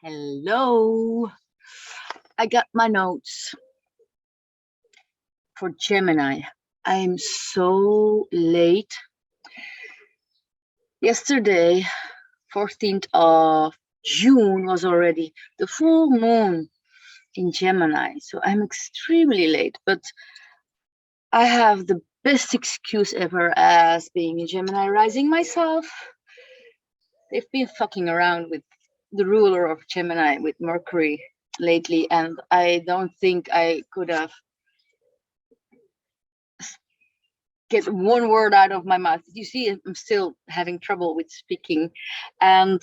Hello. I got my notes for Gemini. I'm so late. Yesterday, 14th of June, was already the full moon in Gemini. So I'm extremely late, but I have the best excuse ever as being a Gemini rising myself. They've been fucking around with the ruler of Gemini, with Mercury, lately, and I don't think I could have get one word out of my mouth. You see, I'm still having trouble with speaking, and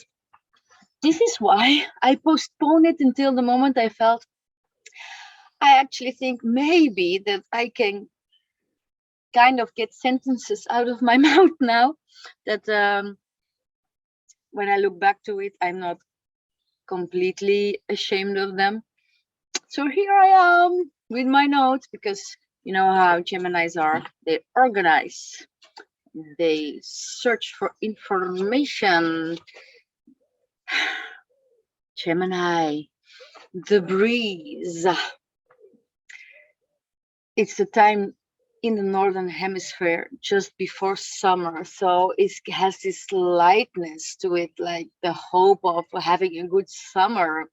this is why I postponed it until the moment I felt I actually think maybe that I can kind of get sentences out of my mouth now, that when I look back to it, I'm not completely ashamed of them. So here I am with my notes, because you know how Geminis are. They organize, they search for information. Gemini, the breeze. It's the time in the northern hemisphere just before summer, so it has this lightness to it, like the hope of having a good summer.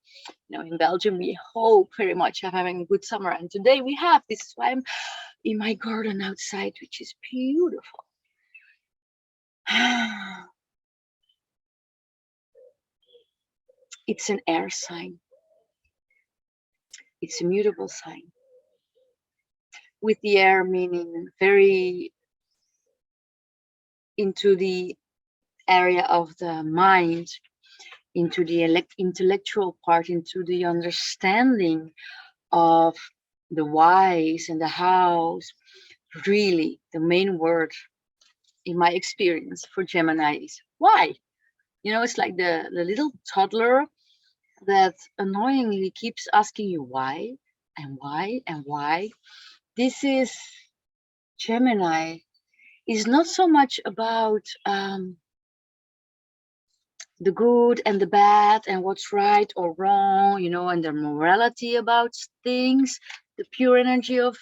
You know, in Belgium we hope very much of having a good summer, and today we have. This is why I'm in my garden outside, which is beautiful. It's an air sign. It's a mutable sign, with the air meaning very into the area of the mind, into the intellectual part, into the understanding of the whys and the hows. Really, the main word in my experience for Gemini is why. You know, it's like the little toddler that annoyingly keeps asking you why and why and why. This is Gemini. Is not so much about the good and the bad and what's right or wrong, you know, and the morality about things, the pure energy of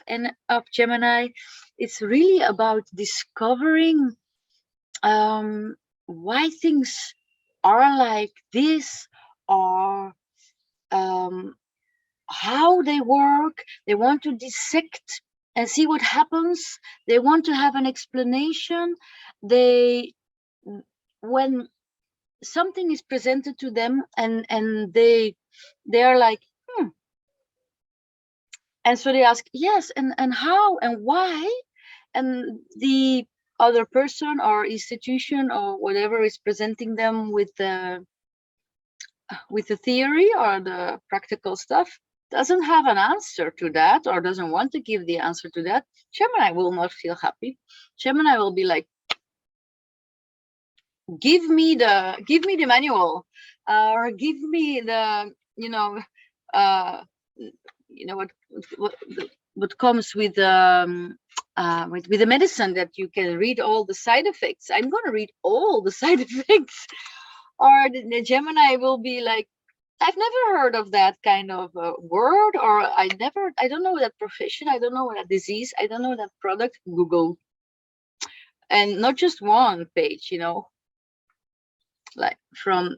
Gemini. It's really about discovering why things are like this, or how they work. They want to dissect and see what happens. They want to have an explanation. When something is presented to them, and they're like, and so they ask, yes, and how and why, and the other person or institution or whatever is presenting them with the theory or the practical stuff doesn't have an answer to that, or doesn't want to give the answer to that. Gemini will not feel happy. Gemini will be like, give me the manual, or give me the, what comes with the medicine, that you can read all the side effects. I'm going to read all the side effects. Or the Gemini will be like, I've never heard of that kind of word, or I don't know that profession, I don't know that disease, I don't know that product. Google. And not just one page, like from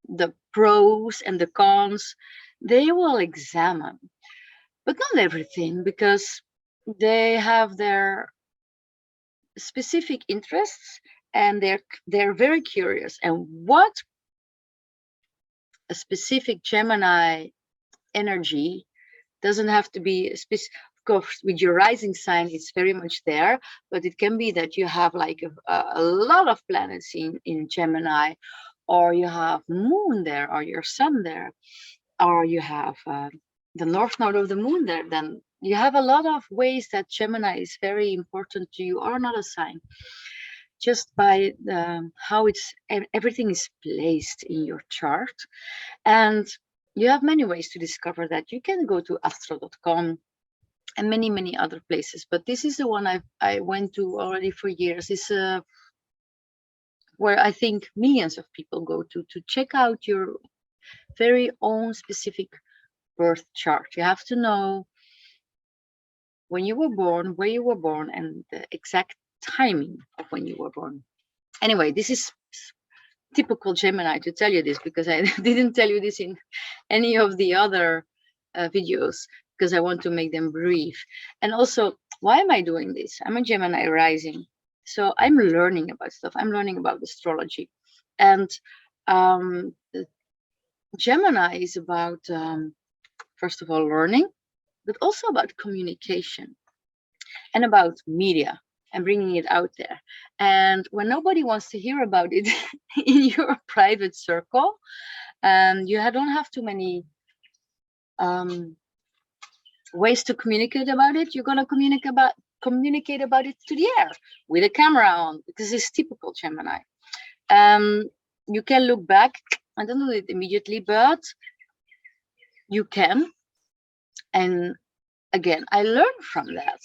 the pros and the cons. They will examine, but not everything, because they have their specific interests, and they're very curious. And what a specific Gemini energy doesn't have to be specific. Of course, with your rising sign, it's very much there, but it can be that you have like a lot of planets in Gemini, or you have moon there, or your sun there, or you have the north node of the moon there. Then you have a lot of ways that Gemini is very important to you, or another sign, just by how everything is placed in your chart. And you have many ways to discover that. You can go to astro.com and many other places, but this is the one I went to already for years. It's where I think millions of people go to check out your very own specific birth chart. You have to know when you were born, where you were born, and the exact timing of when you were born. Anyway, this is typical Gemini to tell you this, because I didn't tell you this in any of the other videos, because I want to make them brief. And also, why am I doing this? I'm a Gemini rising, so I'm learning about stuff. I'm learning about astrology, and Gemini is about first of all learning, but also about communication and about media and bringing it out there. And when nobody wants to hear about it in your private circle, and you don't have too many ways to communicate about it, you're going to communicate about it to the air with a camera on, because it's typical Gemini. You can look back. I don't do it immediately, but you can. And again, I learned from that.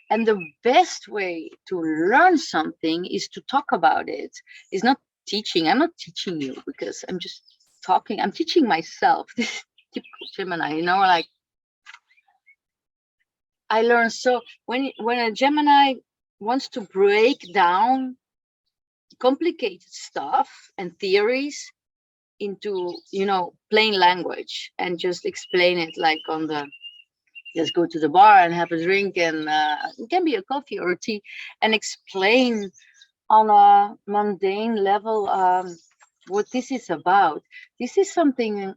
And the best way to learn something is to talk about it. It's not teaching. I'm not teaching you, because I'm just talking. I'm teaching myself. This is typical Gemini, like I learn. So when a Gemini wants to break down complicated stuff and theories into, plain language, and just explain it like on the, just go to the bar and have a drink, and it can be a coffee or a tea, and explain on a mundane level what this is about. This is something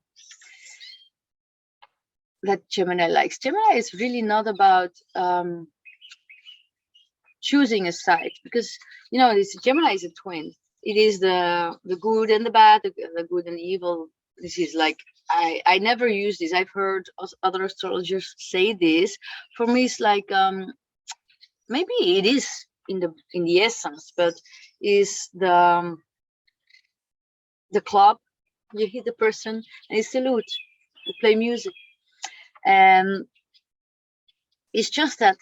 that Gemini likes. Gemini is really not about choosing a side, because this Gemini is a twin. It is the good and the bad, the good and the evil. This is like, I never use this. I've heard other astrologers say this. For me, it's like maybe it is in the essence, but is the club. You hit the person and you salute. You play music, and it's just that,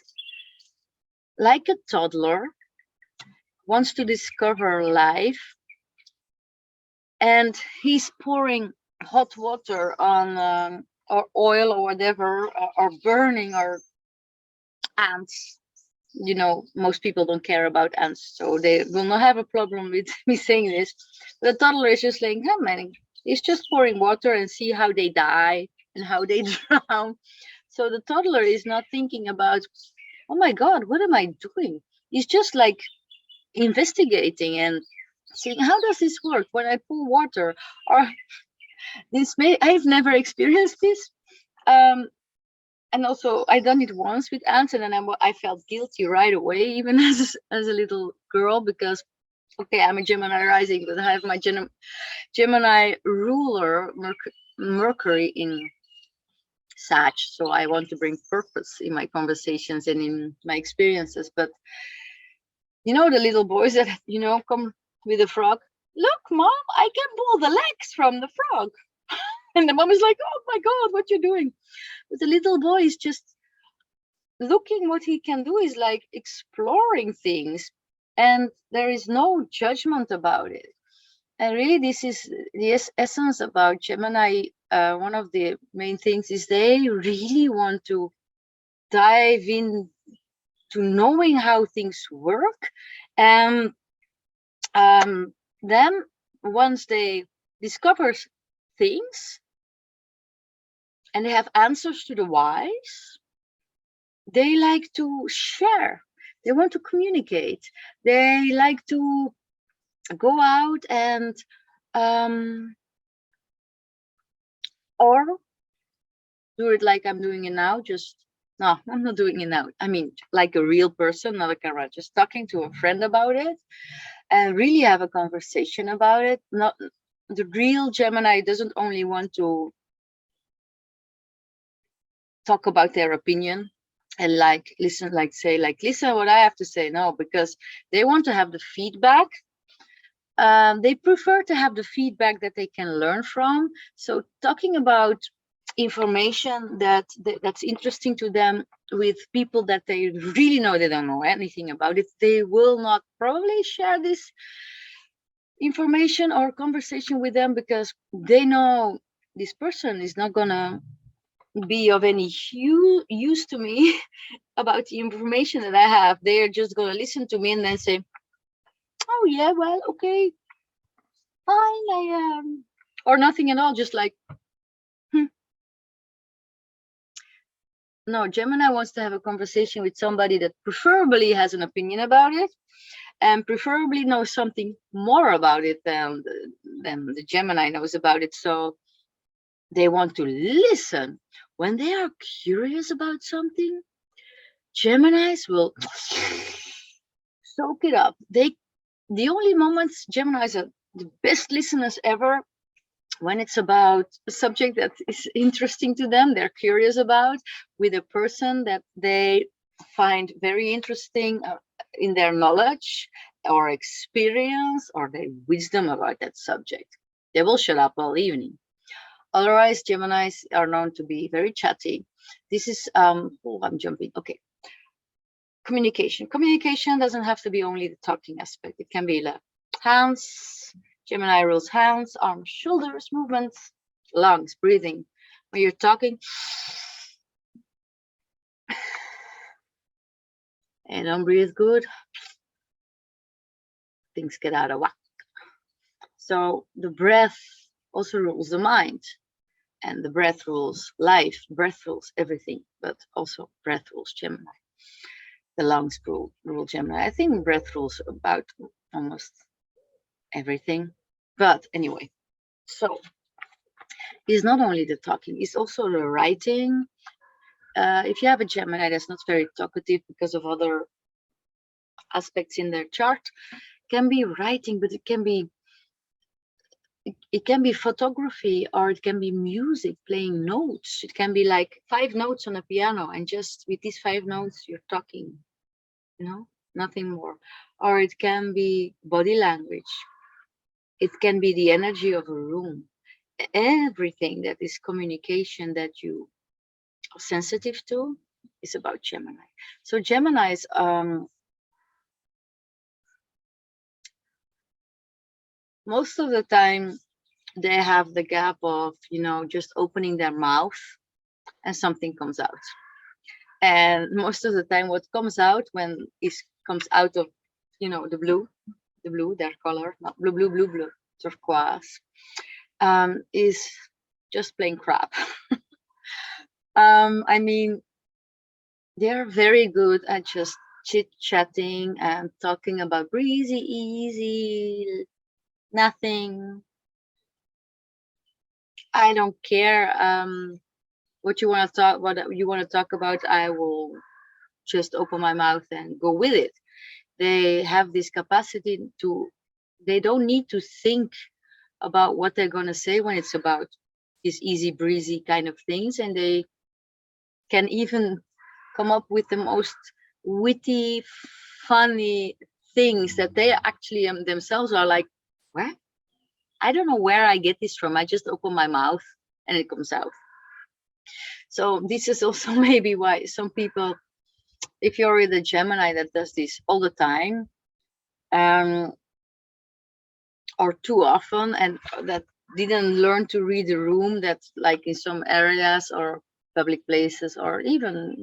like a toddler wants to discover life, and he's pouring hot water on or oil or whatever, or burning, or ants. Most people don't care about ants, so they will not have a problem with me saying this. The toddler is just like, hey man, he's just pouring water and see how they die and how they drown. So the toddler is not thinking about, oh my God, what am I doing? He's just like investigating and saying, how does this work when I pour water? Or I've never experienced this. And also I done it once with ants, and then I felt guilty right away, even as a little girl, because okay, I'm a Gemini rising, but I have my Gemini ruler Mercury in Sag, so I want to bring purpose in my conversations and in my experiences. But the little boys that come with a frog. Look, Mom, I can pull the legs from the frog. And the mom is like, oh my God, what you doing? But the little boy is just looking what he can do, is like exploring things, and there is no judgment about it. And really, this is the essence about Gemini. One of the main things is they really want to dive in to knowing how things work. And then once they discover things and they have answers to the whys, they like to share. They want to communicate. They like to go out and or do it like I'm doing it now. No, I'm not doing it now. I mean, like a real person, not a camera, just talking to a friend about it and really have a conversation about it. Not the real Gemini doesn't only want to talk about their opinion and listen what I have to say. No, because they want to have the feedback. They prefer to have the feedback that they can learn from. So talking about information that's interesting to them with people that they really know they don't know anything about it, they will not probably share this information or conversation with them, because they know this person is not gonna be of any use to me about the information that I have. They're just gonna listen to me and then say, "Oh yeah, well, okay, fine, I or nothing at all." Just like, hmm. No, Gemini wants to have a conversation with somebody that preferably has an opinion about it, and preferably knows something more about it than the Gemini knows about it. So they want to listen. When they are curious about something, Geminis will soak it up. The only moments Geminis are the best listeners ever when it's about a subject that is interesting to them, they're curious about, with a person that they find very interesting in their knowledge or experience or their wisdom about that subject. They will shut up all evening. Otherwise, Geminis are known to be very chatty. This is, oh, I'm jumping. Okay. Communication. Communication doesn't have to be only the talking aspect. It can be like hands. Gemini rules hands, arms, shoulders, movements, lungs, breathing. When you're talking and don't breathe good, things get out of whack. So the breath also rules the mind, and the breath rules life. Breath rules everything, but also breath rules Gemini. The lungs rule Gemini. I think breath rules about almost everything. But anyway, so it's not only the talking, it's also the writing. If you have a Gemini that's not very talkative because of other aspects in their chart, can be writing, but it can be photography, or it can be music, playing notes. It can be like 5 notes on a piano, and just with these 5 notes you're talking, nothing more. Or it can be body language. It can be the energy of a room. Everything that is communication that you are sensitive to is about Gemini. So Geminis, most of the time they have the gap of, just opening their mouth and something comes out. And most of the time what comes out when it comes out of, the blue, their color, not blue, turquoise, is just plain crap. I mean, they're very good at just chit-chatting and talking about breezy, easy, nothing. I don't care what you want to talk about. I will just open my mouth and go with it. They have this capacity they don't need to think about what they're going to say when it's about these easy breezy kind of things, and they can even come up with the most witty, funny things that they actually themselves are like, what? I don't know where I get this from. I just open my mouth and it comes out. So this is also maybe why some people, if you're with a Gemini that does this all the time, or too often, and that didn't learn to read the room, that's like in some areas or public places, or even,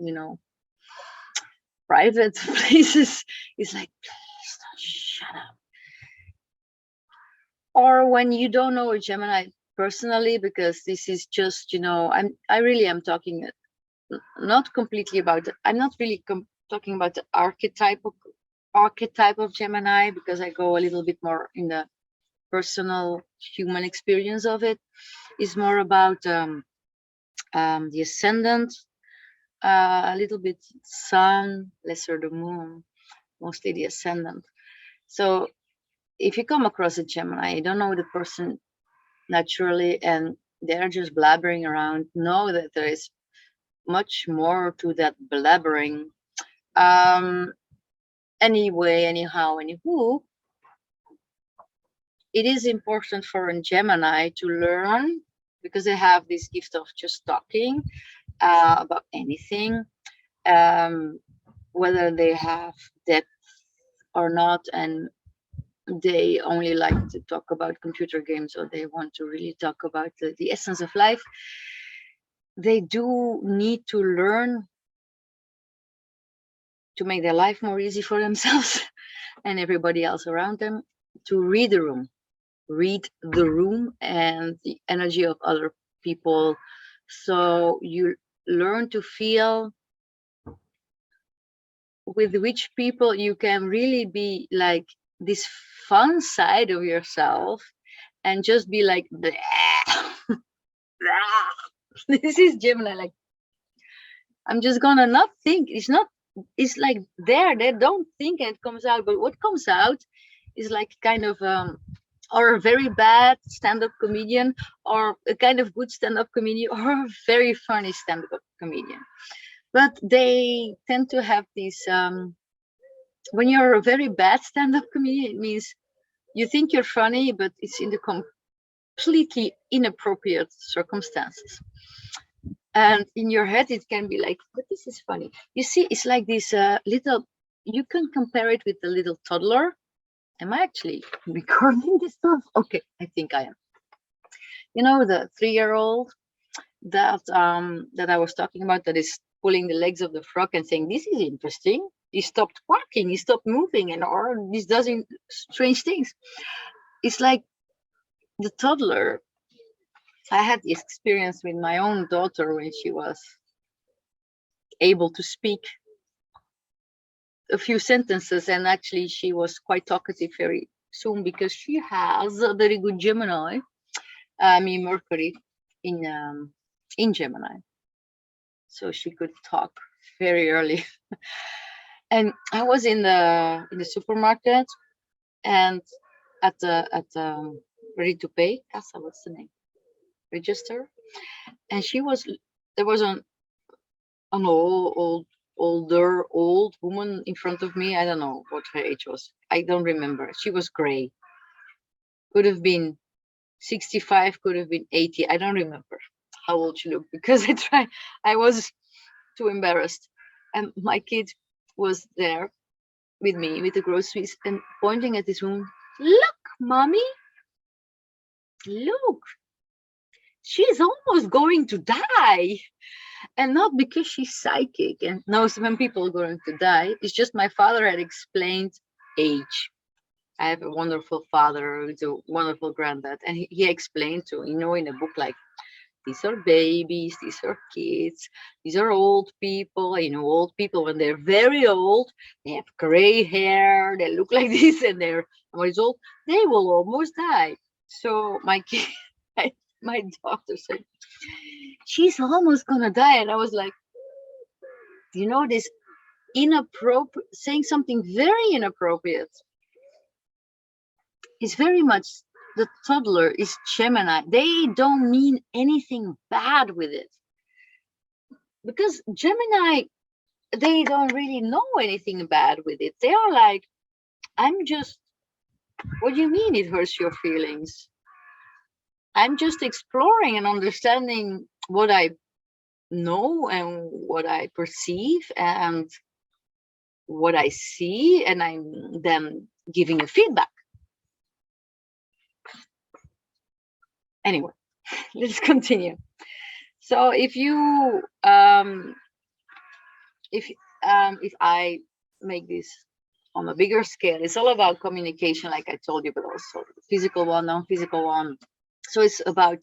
private places, it's like, please don't shut up. Or when you don't know a Gemini personally, because this is just, I really am talking not completely about I'm not really talking about the archetype of Gemini, because I go a little bit more in the personal human experience of it. Is more about the ascendant, a little bit sun, lesser the moon, mostly the ascendant. So if you come across a Gemini, you don't know the person naturally, and they're just blabbering around, know that there is much more to that blabbering. Anywho, it is important for a Gemini to learn, because they have this gift of just talking about anything, whether they have depth or not. And they only like to talk about computer games, or they want to really talk about the essence of life. They do need to learn to make their life more easy for themselves and everybody else around them, to read the room and the energy of other people. So you learn to feel with which people you can really be like this fun side of yourself, and just be like, this is Gemini. Like, I'm just gonna not think. It's not. It's like they don't think, and it comes out. But what comes out is like kind of or a very bad stand-up comedian, or a kind of good stand-up comedian, or a very funny stand-up comedian. But they tend to have these. When you're a very bad stand-up comedian, it means you think you're funny, but it's in the completely inappropriate circumstances. And in your head, it can be like, but this is funny. You see, it's like this little, you can compare it with the little toddler. Am I actually recording this stuff? Okay, I think I am. You know, the 3-year-old that that I was talking about, that is pulling the legs of the frog and saying, this is interesting. He stopped quacking, he stopped moving, and or this doing strange things. It's like the toddler. I had this experience with my own daughter when she was able to speak a few sentences, and actually she was quite talkative very soon, because she has a very good Gemini, Mercury in Gemini, so she could talk very early. And I was in the supermarket, and at the ready to pay casa, what's the name, register, and there was an old woman in front of me. I don't know what her age was. I don't remember. She was gray. Could have been 65, could have been 80. I don't remember how old she looked, because I was too embarrassed. And my kid was there with me with the groceries and pointing at this woman. Look, mommy, look, she's almost going to die. And not because she's psychic and knows when people are going to die. It's just my father had explained age. I have a wonderful father who's a wonderful granddad, and he explained to, in a book, like, these are babies, these are kids, these are old people. Old people, when they're very old, they have gray hair, they look like this, and they're always old, they will almost die. So my kid, my daughter said, she's almost gonna die. And I was like, this inappropriate, saying something very inappropriate is very much the toddler is Gemini. They don't mean anything bad with it, because Gemini, they don't really know anything bad with it. They are like, I'm just, what do you mean it hurts your feelings? I'm just exploring and understanding what I know and what I perceive and what I see, and I'm then giving a feedback. Anyway, let's continue. So if you if I make this on a bigger scale, it's all about communication, like I told you, but also physical one, non-physical one. So it's about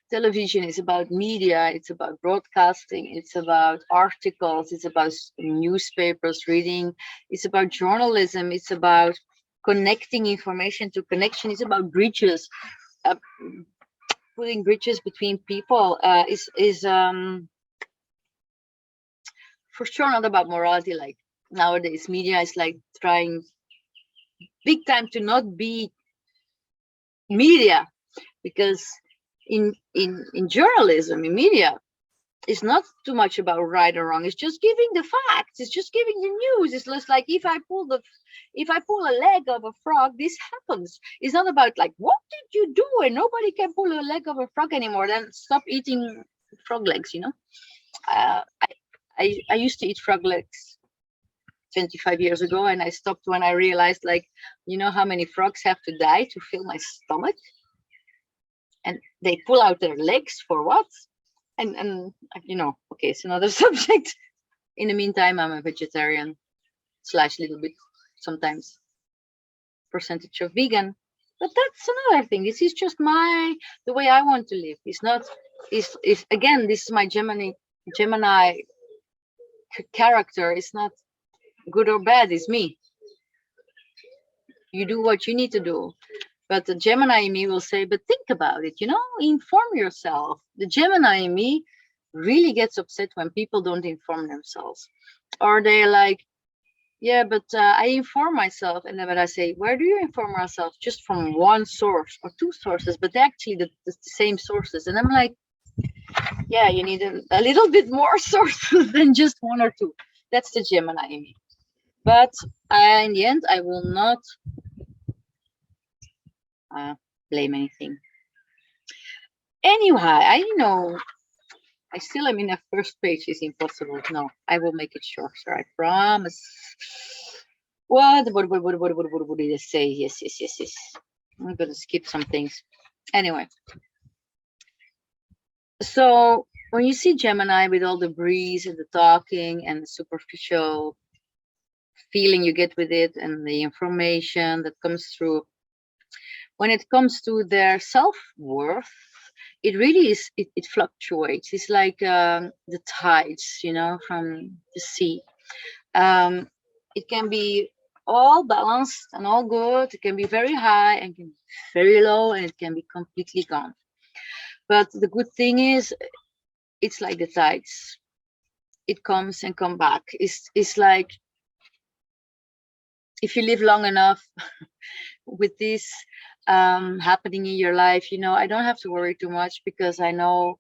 television, it's about media, it's about broadcasting, it's about articles, it's about newspapers, reading, it's about journalism, it's about connecting information to connection, it's about bridges, putting bridges between people, is for sure not about morality. Like nowadays, media is like trying big time to not be media, because in journalism, in media, it's not too much about right or wrong. It's just giving the facts. It's just giving the news. It's just like, if I pull a leg of a frog, this happens. It's not about like, what did you do? And nobody can pull a leg of a frog anymore. Then stop eating frog legs. I used to eat frog legs 25 years ago, and I stopped when I realized, like, you know how many frogs have to die to fill my stomach, and they pull out their legs for what? And okay, it's another subject. In the meantime, I'm a vegetarian slash little bit sometimes percentage of vegan, but that's another thing. This is just the way I want to live. It's not, is again, this is my Gemini character. It's not good or bad. It's me. You do what you need to do. But the Gemini in me will say, but think about it, inform yourself. The Gemini in me really gets upset when people don't inform themselves, or they're like, yeah, but I inform myself. And then when I say, where do you inform yourself? Just from one source or two sources, but actually the same sources. And I'm like, yeah, you need a little bit more sources than just one or two. That's the Gemini in me. But in the end, I will not blame anything. Anyway, I still am in the first page. Is impossible. No, I will make it shorter. I promise. What did I say? Yes. I'm gonna skip some things. Anyway, so when you see Gemini with all the breeze and the talking and the superficial feeling you get with it and the information that comes through, when it comes to their self-worth, it really is, it fluctuates. It's like the tides, from the sea. It can be all balanced and all good. It can be very high and can be very low, and it can be completely gone. But the good thing is, it's like the tides. It comes and come back. It's like, if you live long enough with this happening in your life, I don't have to worry too much, because I know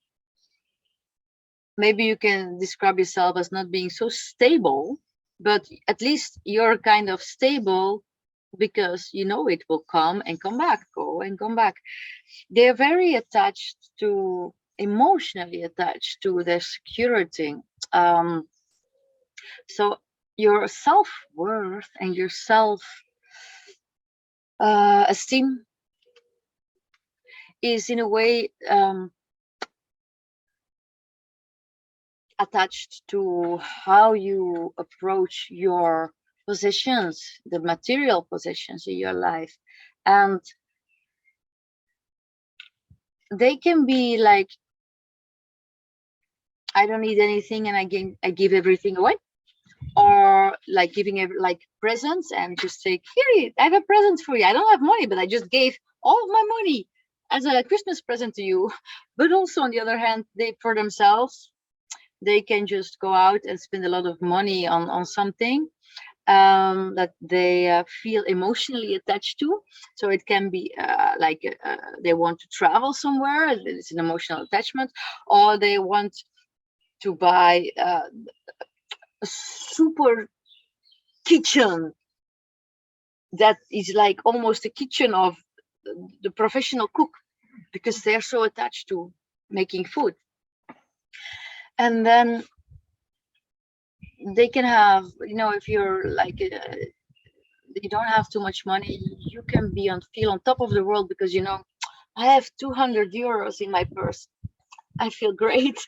maybe you can describe yourself as not being so stable, but at least you're kind of stable, because it will come and come back, go and come back. They're very attached to, emotionally attached to their security. So your self-worth and your self-esteem is in a way attached to how you approach your possessions, the material possessions in your life. And they can be like, I don't need anything, and I give everything away. Or like giving like presents, and just say, here, I have a present for you. I don't have money, but I just gave all of my money as a Christmas present to you. But also, on the other hand, for themselves, they can just go out and spend a lot of money on something that they feel emotionally attached to. So it can be like they want to travel somewhere, it's an emotional attachment, or they want to buy a super kitchen that is like almost a kitchen of the professional cook, because they're so attached to making food. And then they can have, if you're like you don't have too much money, you can feel on top of the world, because I have 200 euros in my purse. I feel great.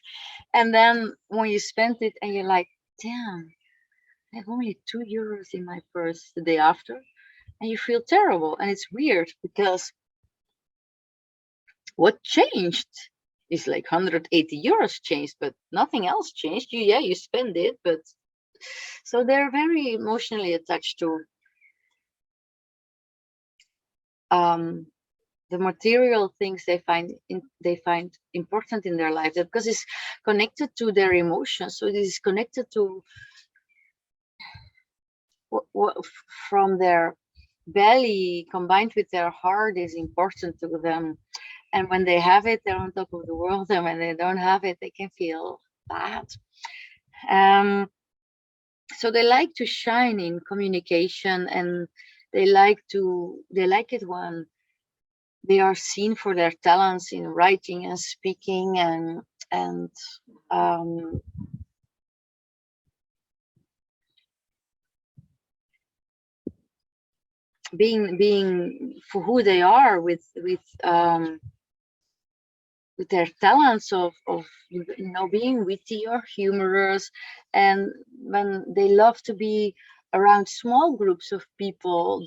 And then when you spend it and you're like, damn, I have only 2 euros in my purse the day after, and you feel terrible. And it's weird, because what changed is like 180 euros changed, but nothing else changed. You spend it, but so they're very emotionally attached to the material things they find important in their life, because it's connected to their emotions. So it is connected to what from their belly combined with their heart is important to them. And when they have it, they're on top of the world, and when they don't have it, they can feel bad. So they like to shine in communication, and they like it when they are seen for their talents in writing and speaking, and being for who they are, with their talents of being witty or humorous. And when they love to be around small groups of people,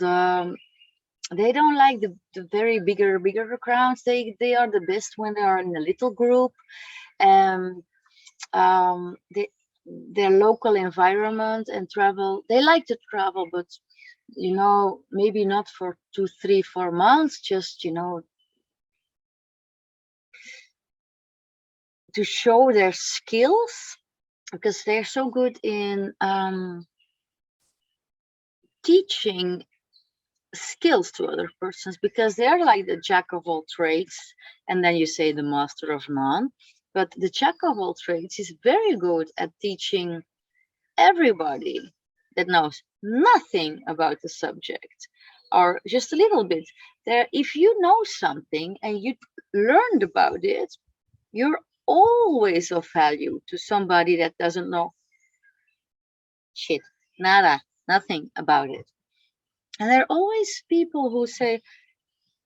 they don't like the very bigger crowds. They are the best when they are in a little group. And they, their local environment and travel, they like to travel, but maybe not for 2, 3, 4 months, just to show their skills, because they're so good in teaching skills to other persons, because they're like the jack of all trades, and then you say the master of none. But the jack of all trades is very good at teaching everybody that knows nothing about the subject, or just a little bit. There, if you know something and you learned about it, you're always of value to somebody that doesn't know shit, nada, nothing about it. And there are always people who say,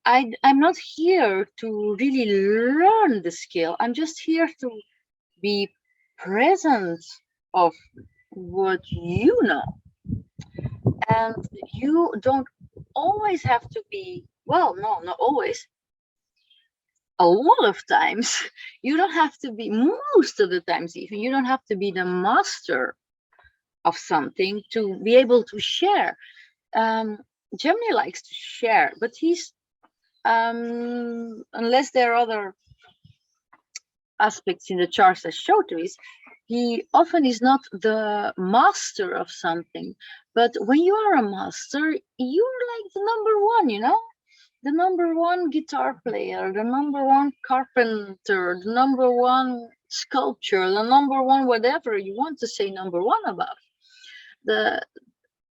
I'm not here to really learn the skill. I'm just here to be present of what you know. And you don't always have to be, well, no, not always. A lot of times, you don't have to be, most of the times even, you don't have to be the master of something to be able to share. Gemini likes to share, but he's, unless there are other aspects in the charts that show to us, he often is not the master of something. But when you are a master, you're like the number one, the number one guitar player, the number one carpenter, the number one sculptor, the number one whatever you want to say number one about.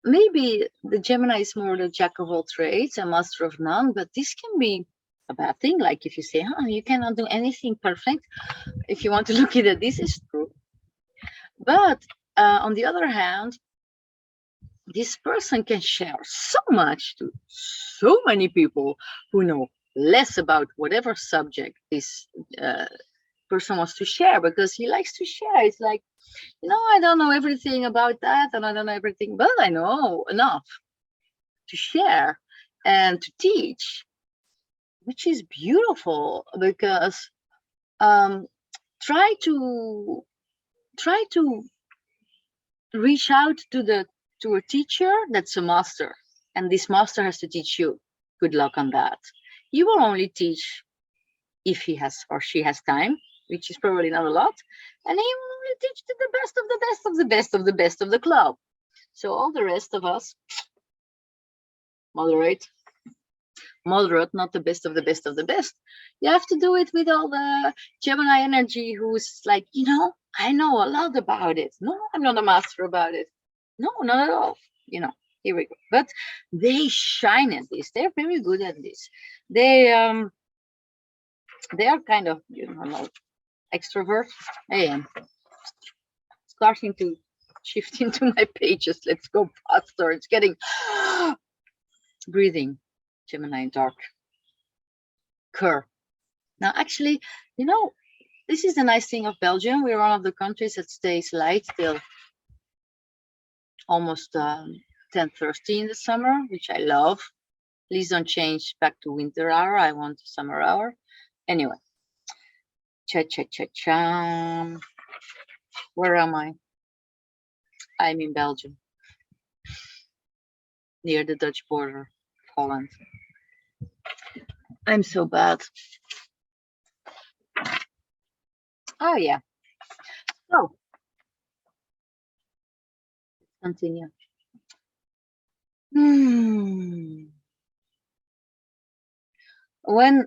Maybe the Gemini is more the jack of all trades, a master of none, but this can be a bad thing. Like if you say, you cannot do anything perfect, if you want to look at it, this is true. But on the other hand, this person can share so much to so many people who know less about whatever subject this person wants to share, because he likes to share. It's like, I don't know everything about that, and I don't know everything, but I know enough to share and to teach, which is beautiful. Because try to reach out to a teacher that's a master, and this master has to teach you. Good luck on that. You will only teach if he has or she has time, which is probably not a lot, and he will only teach to the best of the best of the best of the best of the club. So all the rest of us, moderate, not the best of the best of the best. You have to do it with all the Gemini energy, who's like, I know a lot about it. No, I'm not a master about it. No, not at all. Here we go. But they shine at this. They're very good at this. They are kind of, extrovert. I am starting to shift into my pages. Let's go faster. It's getting breathing. Gemini dark. Cur. Now, actually, this is the nice thing of Belgium. We're one of the countries that stays light till almost 10:30 in the summer, which I love. Please don't change back to winter hour. I want summer hour. Anyway, cha. Where am I? I'm in Belgium, near the Dutch border, Holland. I'm so bad. Oh yeah. So continue. When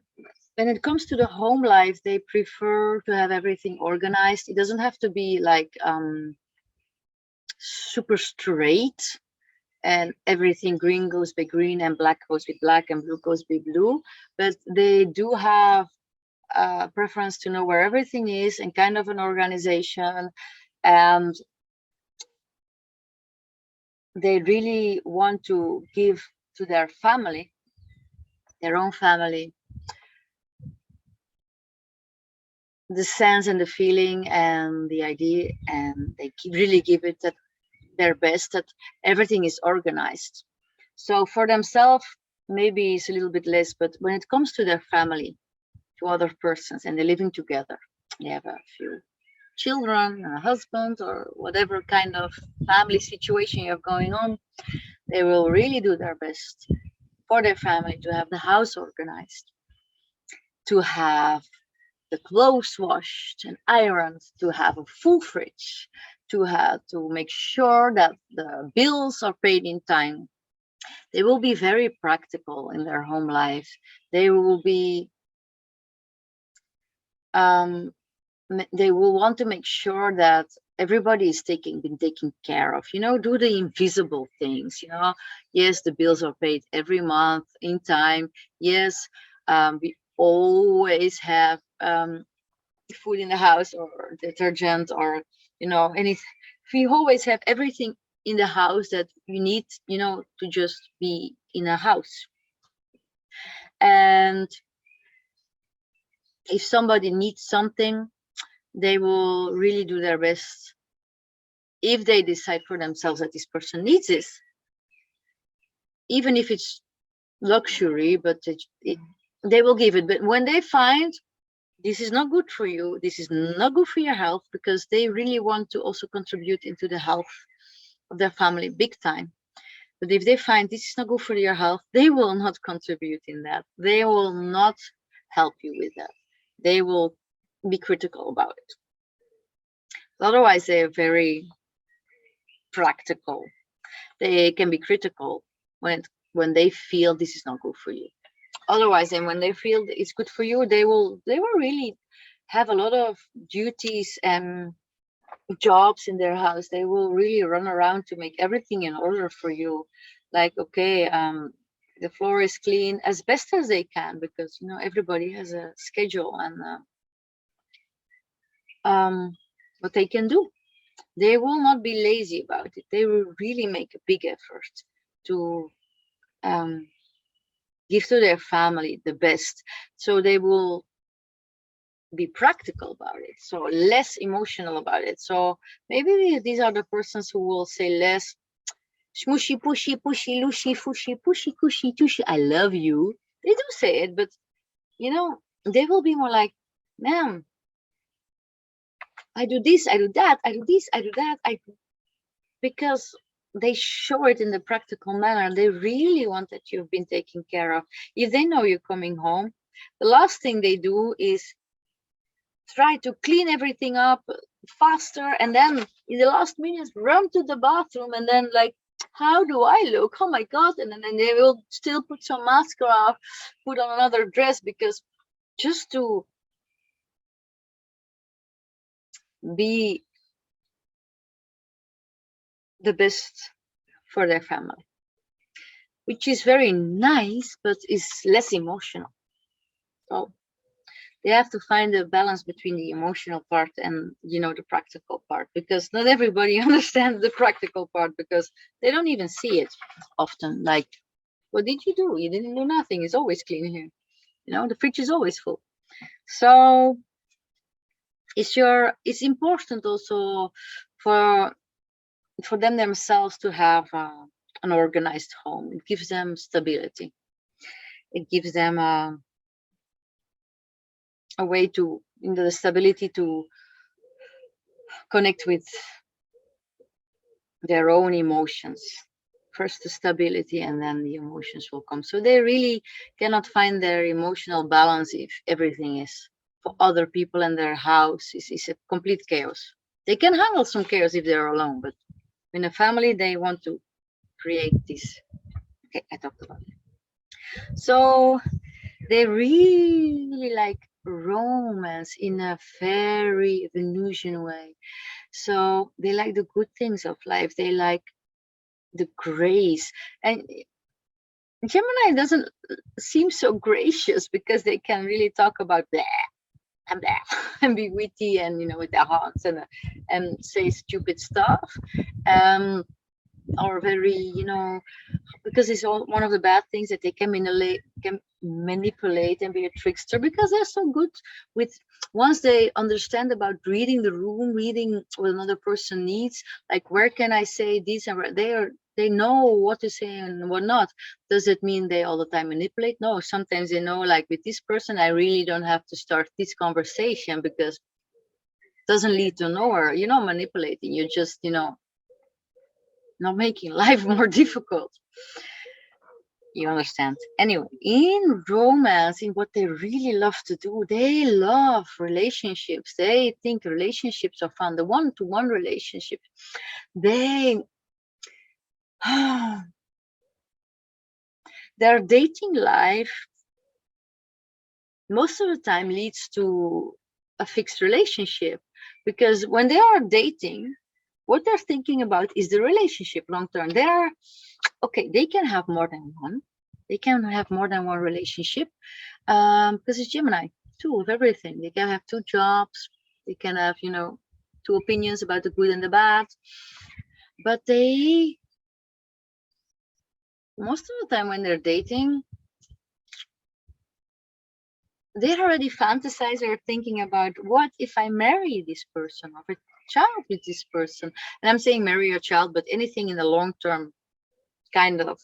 it comes to the home life, they prefer to have everything organized. It doesn't have to be like super straight, and everything green goes by green and black goes with black and blue goes by blue. But they do have a preference to know where everything is and kind of an organization. And they really want to give to their family, their own family, the sense and the feeling and the idea, and they really give it their best, that everything is organized. So for themselves, maybe it's a little bit less, but when it comes to their family, to other persons, and they're living together, they have a few children, a husband, or whatever kind of family situation you have going on, they will really do their best for their family to have the house organized, to have the clothes washed and ironed, to have a full fridge, to make sure that the bills are paid in time. They will be very practical in their home life. They will be they will want to make sure that everybody is been taken care of, do the invisible things, yes, the bills are paid every month in time, yes, we always have food in the house, or detergent, or anything. We always have everything in the house that you need, to just be in a house. And if somebody needs something, they will really do their best. If they decide for themselves that this person needs this, even if it's luxury, but they will give it. But when they find this is not good for you, this is not good for your health, because they really want to also contribute into the health of their family big time. But if they find this is not good for your health, they will not contribute in that. They will not help you with that. They will be critical about it. Otherwise, they're very practical. They can be critical when they feel this is not good for you. Otherwise, and when they feel it's good for you, they will really have a lot of duties and jobs in their house. They will really run around to make everything in order for you. Like, okay, the floor is clean as best as they can, because everybody has a schedule, and what they can do. They will not be lazy about it. They will really make a big effort to give to their family the best. So they will be practical about it, so less emotional about it. So maybe these are the persons who will say less smushy, pushy, pushy, lushy, fushy, pushy, cushy, tushy, I love you. They do say it, but they will be more like, ma'am, I do this, I do that, I do this, I do that, because they show it in the practical manner. They really want that you've been taken care of. If they know you're coming home, the last thing they do is try to clean everything up faster, and then in the last minutes run to the bathroom, and then like, how do I look? Oh my God. And then they will still put some mascara, put on another dress, because just to be the best for their family, which is very nice, but is less emotional. So they have to find a balance between the emotional part and the practical part, because not everybody understands the practical part, because they don't even see it often. Like, what did you do? You didn't do nothing. It's always clean here. The fridge is always full. So it's important also for them themselves to have an organized home. It gives them stability. It gives them a way to, the stability to connect with their own emotions. First the stability, and then the emotions will come. So they really cannot find their emotional balance if everything is for other people, and their house is a complete chaos. They can handle some chaos if they're alone, but in a family they want to create this. Okay, I talked about it. So they really like romance in a very Venusian way. So they like the good things of life. They like the grace. And Gemini doesn't seem so gracious, because they can really talk about blah and blah and be witty, and with their hearts, and say stupid stuff. or very, because it's all one of the bad things that they can manipulate and be a trickster, because they're so good with, once they understand about reading the room, reading what another person needs, like where can I say this, and they know what to say and what not. Does it mean they all the time manipulate? No, sometimes they know, like with this person I really don't have to start this conversation because it doesn't lead to nowhere. You're not manipulating, you're just, not making life more difficult. You understand? Anyway, in romance, in what they really love to do, they love relationships. They think relationships are fun. The one-to-one relationship. They their dating life most of the time leads to a fixed relationship, because when they are dating, what they're thinking about is the relationship long term. They are okay. They can have more than one. They can have more than one relationship, because it's Gemini, two of everything. They can have two jobs. They can have, two opinions about the good and the bad. But they, most of the time when they're dating, they're already fantasizing or thinking about, what if I marry this person or have a child with this person? And I'm saying marry a child, but anything in the long term kind of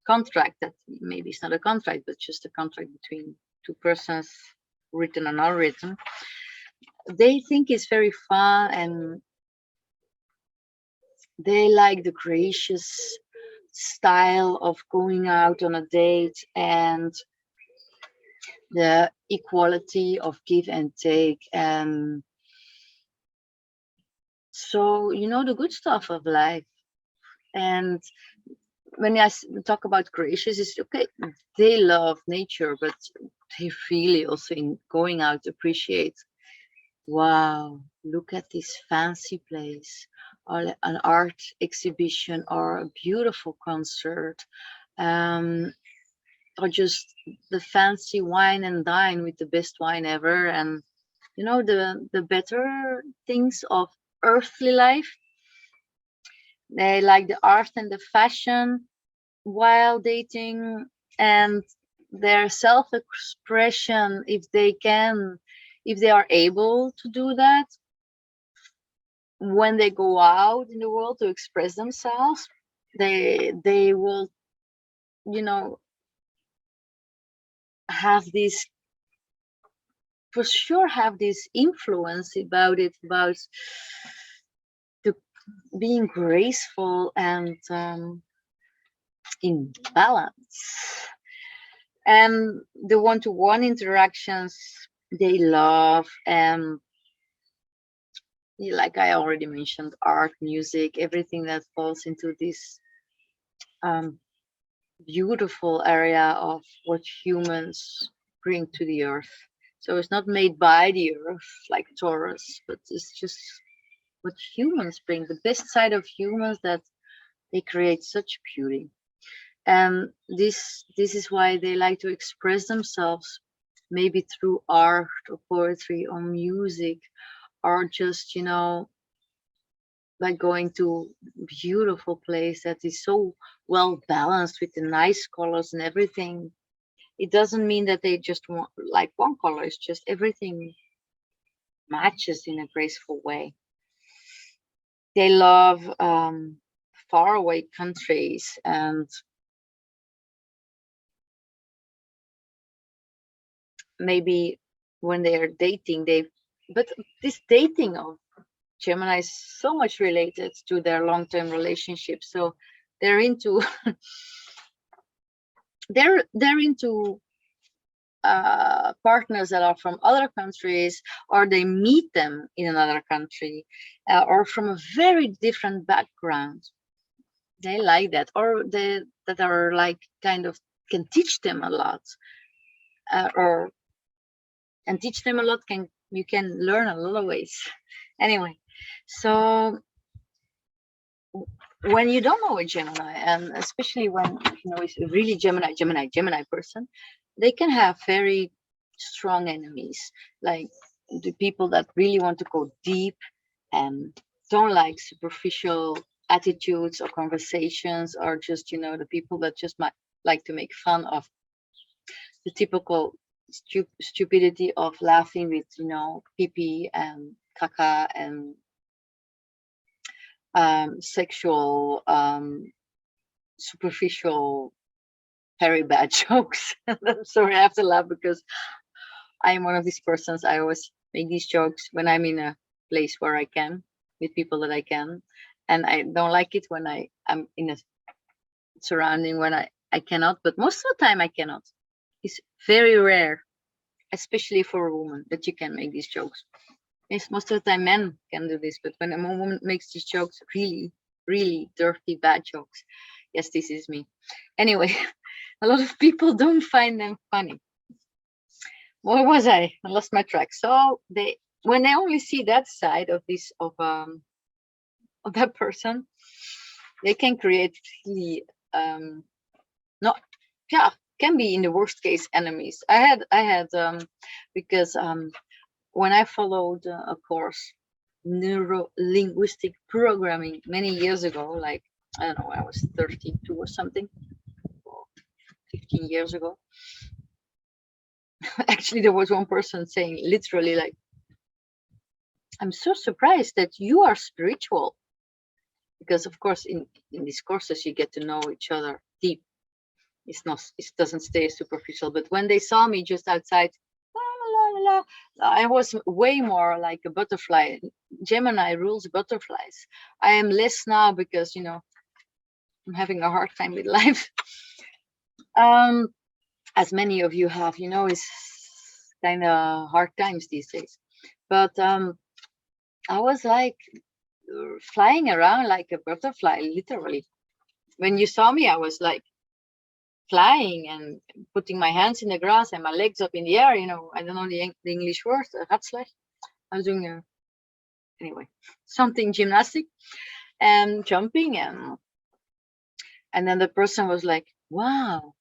contract, that maybe it's not a contract, but just a contract between two persons, written and unwritten. They think it's very fun, and they like the gracious style of going out on a date, and the equality of give and take, and so, the good stuff of life. And when I talk about gracious, it's okay, they love nature, but they really also, in going out, appreciate, wow, look at this fancy place, or an art exhibition, or a beautiful concert, or just the fancy wine and dine with the best wine ever, and the better things of earthly life. They like the art and the fashion while dating, and their self-expression, if they are able to do that when they go out in the world to express themselves, they will, you know have this, for sure, have this influence about it, about the being graceful and in balance. And the one-to-one interactions they love, and like I already mentioned, art, music, everything that falls into this um, beautiful area of what humans bring to the earth. So it's not made by the earth like Taurus, but it's just what humans bring, the best side of humans, that they create such beauty. And this is why they like to express themselves, maybe through art or poetry or music, or just, like going to beautiful place that is so well balanced with the nice colors and everything. It doesn't mean that they just want like one color. It's just everything matches in a graceful way. They love faraway countries, and maybe when they are dating, but this dating of Gemini is so much related to their long-term relationship. So they're into they're into partners that are from other countries, or they meet them in another country, or from a very different background. They like that, or they that are like kind of can teach them a lot, or and teach them a lot, can you can learn a lot of ways. Anyway, so when you don't know a Gemini, and especially when it's a really Gemini person, they can have very strong enemies, like the people that really want to go deep and don't like superficial attitudes or conversations, or just, the people that just might like to make fun of the typical stupidity of laughing with, pee pee and caca and sexual, superficial, very bad jokes. I'm sorry, I have to laugh because I'm one of these persons. I always make these jokes when I'm in a place where I can, with people that I can. And I don't like it when I'm in a surrounding when I cannot, but most of the time I cannot. It's very rare, especially for a woman, that you can make these jokes. Yes, most of the time men can do this, but when a woman makes these jokes, really, really dirty, bad jokes, yes, this is me. Anyway, a lot of people don't find them funny. Where was I? I lost my track. So when they only see that side of this of that person, they can create really not can be in the worst case enemies. I had because when I followed a course, neuro linguistic programming, many years ago, like I don't know, I was 32 or something, or 15 years ago. Actually, there was one person saying literally like, I'm so surprised that you are spiritual, because of course in these courses you get to know each other deep. It doesn't stay superficial. But when they saw me just outside, la, la, la, I was way more like a butterfly. Gemini rules butterflies. I am less now because I'm having a hard time with life. As many of you have, it's kind of hard times these days. But I was like flying around like a butterfly, literally. When you saw me, I was like flying and putting my hands in the grass and my legs up in the air. I don't know the English word, ratslag. I was doing anyway, something gymnastic and jumping, and then the person was like, wow,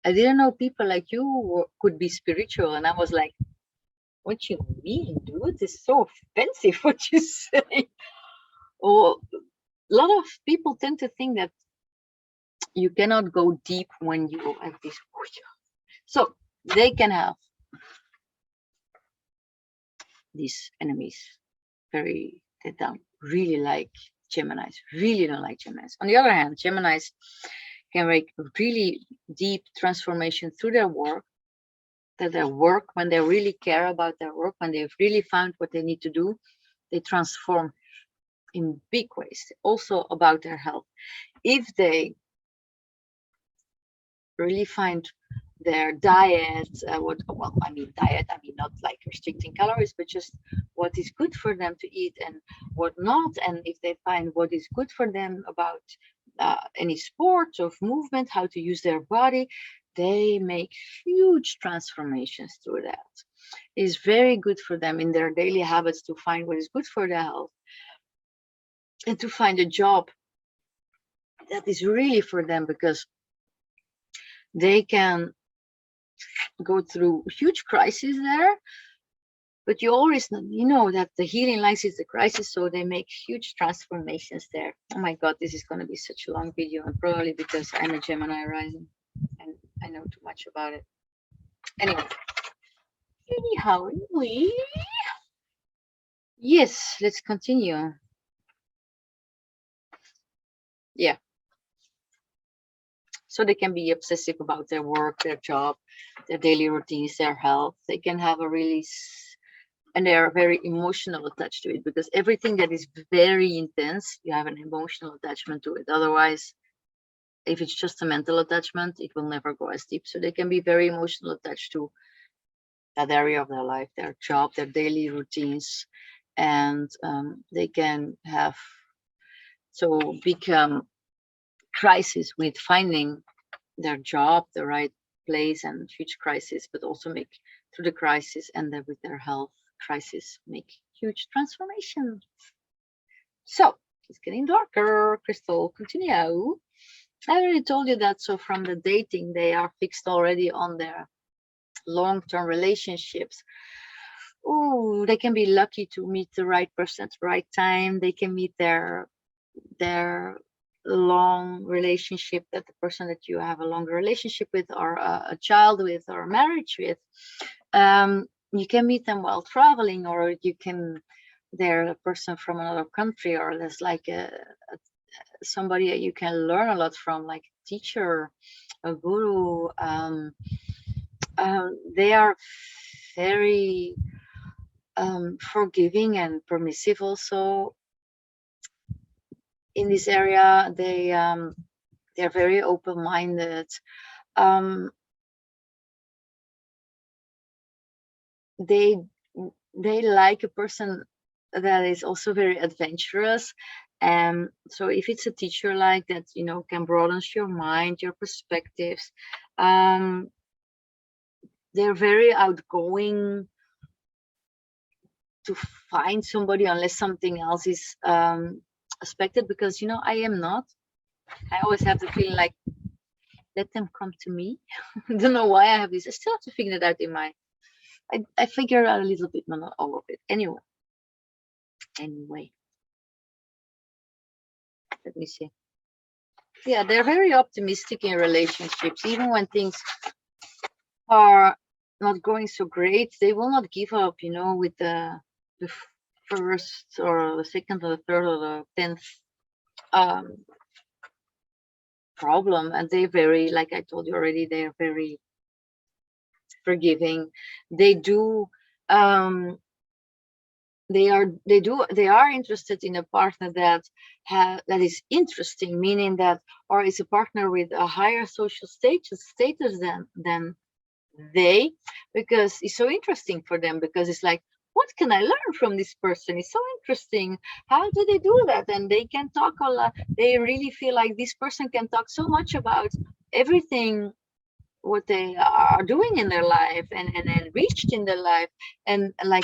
I didn't know people like you could be spiritual. And I was like, what you mean, dude? It's so offensive what you say. Or a lot of people tend to think that you cannot go deep when you have this. So they can have these enemies. They don't really like Geminis, really don't like Geminis. On the other hand, Geminis can make really deep transformation through their work, when they really care about their work, when they've really found what they need to do, they transform in big ways. Also about their health. If they really find their diet, diet, not like restricting calories, but just what is good for them to eat and what not. And if they find what is good for them about any sport of movement, how to use their body, they make huge transformations through that. It's very good for them in their daily habits to find what is good for their health and to find a job that is really for them, because they can go through huge crises there, but you always know that the healing lies is the crisis, so they make huge transformations there. Oh my god, this is going to be such a long video, and probably because I'm a Gemini rising and I know too much about it. Anyhow, yes, let's continue. Yeah, so they can be obsessive about their work, their job, their daily routines, their health. They can have a really and they are very emotional attached to it, because everything that is very intense, you have an emotional attachment to it. Otherwise, if it's just a mental attachment, it will never go as deep. So they can be very emotional attached to that area of their life, their job, their daily routines, and they can have become crisis with finding their job, the right place, and huge crisis, but also make through the crisis and then with their health crisis make huge transformation. So it's getting darker. Crystal, continue. I already told you that. So from the dating, they are fixed already on their long-term relationships. Oh, they can be lucky to meet the right person at the right time. They can meet their their long relationship, that the person that you have a longer relationship with, or a child with, or marriage with, you can meet them while traveling, or they're a person from another country, or there's like somebody that you can learn a lot from, like a teacher, a guru. They are very forgiving and permissive also in this area. They're very open-minded. um, they they like a person that is also very adventurous. So if it's a teacher like that, can broaden your mind, your perspectives. They're very outgoing to find somebody, unless something else is expected, because I am not. I always have the feeling like, let them come to me. I don't know why I have this. I still have to figure it out in my. I figure out a little bit, but not all of it. Anyway, let me see. Yeah, they're very optimistic in relationships, even when things are not going so great. They will not give up. With the first or the second or the third or the 10th um, problem, and they're very, like I told you already, they're very forgiving. They do. They are interested in a partner that is interesting, meaning that, or is a partner with a higher social status than they, because it's so interesting for them, because it's like, what can I learn from this person? It's so interesting. How do they do that? And they can talk a lot. They really feel like this person can talk so much about everything, what they are doing in their life, and reached in their life. And like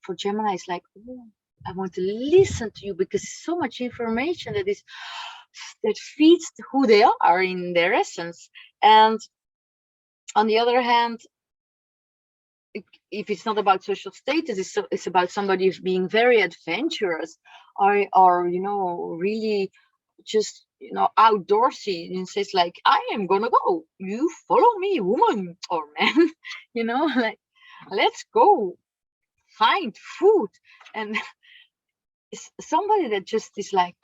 for Gemini, it's like, oh, I want to listen to you, because so much information that feeds who they are in their essence. And on the other hand, if it's not about social status, it's about somebody being very adventurous, or really just outdoorsy, and says like, I am gonna go, you follow me, woman or man. Like, let's go find food. And it's somebody that just is like,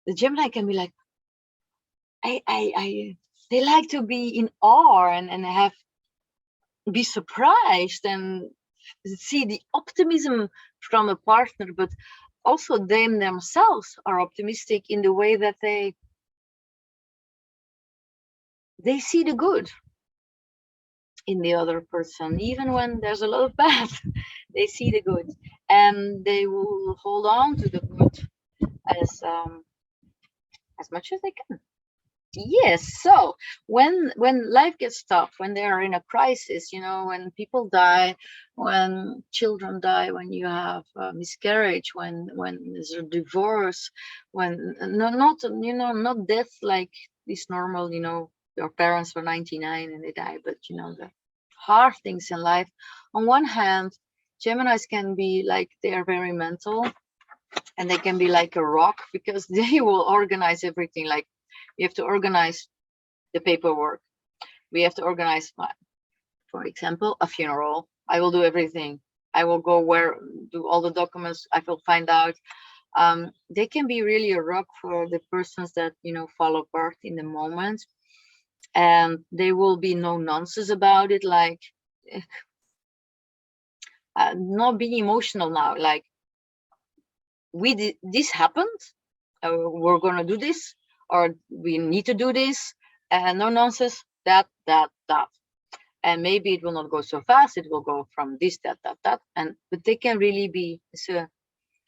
the Gemini can be like, I they like to be in awe, and have be surprised, and see the optimism from a partner, but also them themselves are optimistic in the way that they see the good in the other person, even when there's a lot of bad. They see the good, and they will hold on to the good as much as they can. Yes. So when life gets tough, when they are in a crisis, when people die, when children die, when you have miscarriage, when there's a divorce, when not death like this normal, your parents were 99 and they die, but the hard things in life. On one hand, Geminis can be like, they are very mental, and they can be like a rock, because they will organize everything. Like, you have to organize the paperwork. We have to organize, for example, a funeral. I will do everything. I will go do all the documents. I will find out. They can be really a rock for the persons that fall apart in the moment, and there will be no nonsense about it. Like, not being emotional now. Like, this happened. We're gonna do this, or we need to do this, and no nonsense. That. And maybe it will not go so fast. It will go from this, that, but they can really be. It's a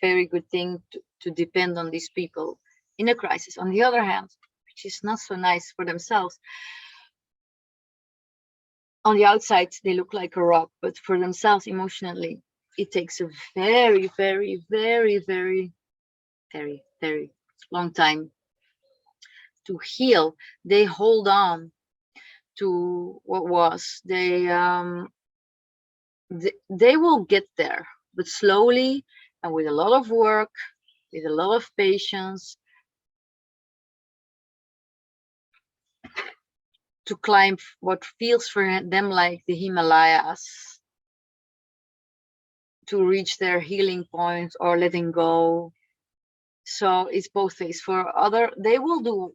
very good thing to depend on these people in a crisis. On the other hand, which is not so nice for themselves, on the outside they look like a rock, but for themselves emotionally, it takes a very, very, very, very, very, very long time to heal. They hold on to what was. They will get there, but slowly, and with a lot of work, with a lot of patience to climb what feels for them like the Himalayas, to reach their healing point or letting go. So it's both ways. For other, they will do,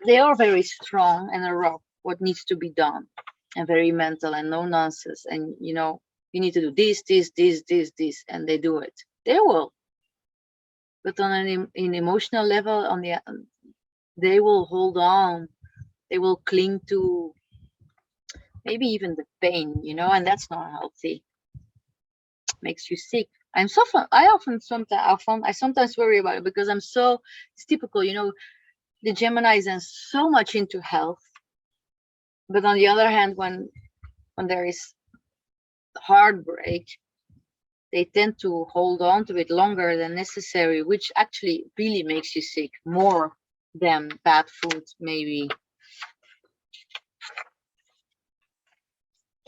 they are very strong and rough what needs to be done, and very mental and no nonsense. And you need to do this, and they do it. They will. But on an emotional level, they will hold on. They will cling to maybe even the pain, and that's not healthy. Makes you sick. I sometimes worry about it because it's typical, the Gemini is so much into health. But on the other hand, when there is heartbreak, they tend to hold on to it longer than necessary, which actually really makes you sick more than bad food, maybe.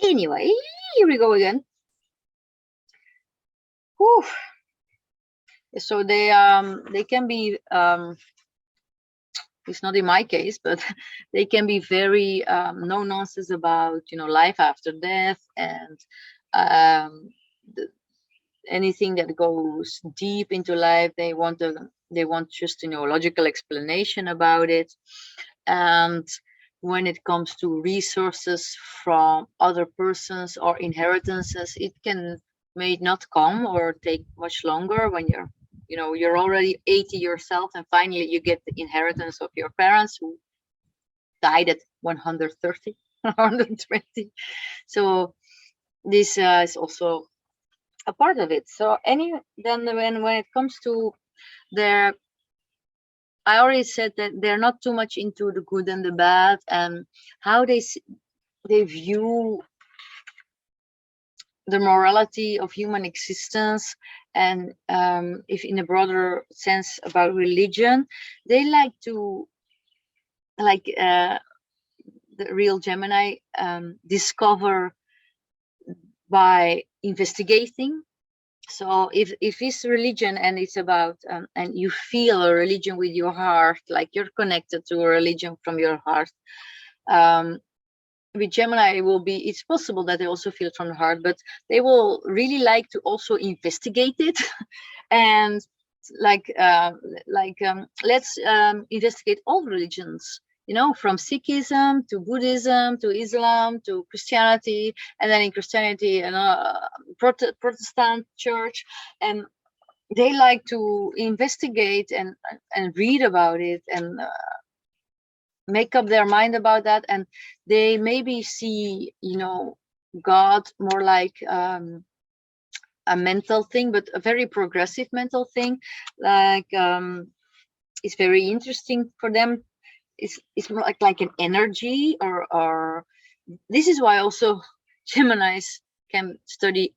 Anyway, here we go again. Whew. So they can be, it's not in my case, but they can be very no nonsense about life after death, and anything that goes deep into life, they want just logical explanation about it. And when it comes to resources from other persons or inheritances, it may not come or take much longer when you're already 80 yourself, and finally you get the inheritance of your parents who died at 130 120. So this is also a part of it. So then when it comes to their, I already said that they're not too much into the good and the bad, and how they view the morality of human existence, and if in a broader sense about religion, they like to, the real Gemini, discover by investigating. So if it's religion and it's about and you feel a religion with your heart, like you're connected to a religion from your heart, with Gemini it's possible that they also feel it from the heart, but they will really like to also investigate it. And let's investigate all religions, from Sikhism to Buddhism to Islam to Christianity, and then in Christianity, Protestant church. And they like to investigate and read about it, and make up their mind about that. And they maybe see, God more like a mental thing, but a very progressive mental thing. It's very interesting for them. It's more like an energy, or this is why also Geminis can study,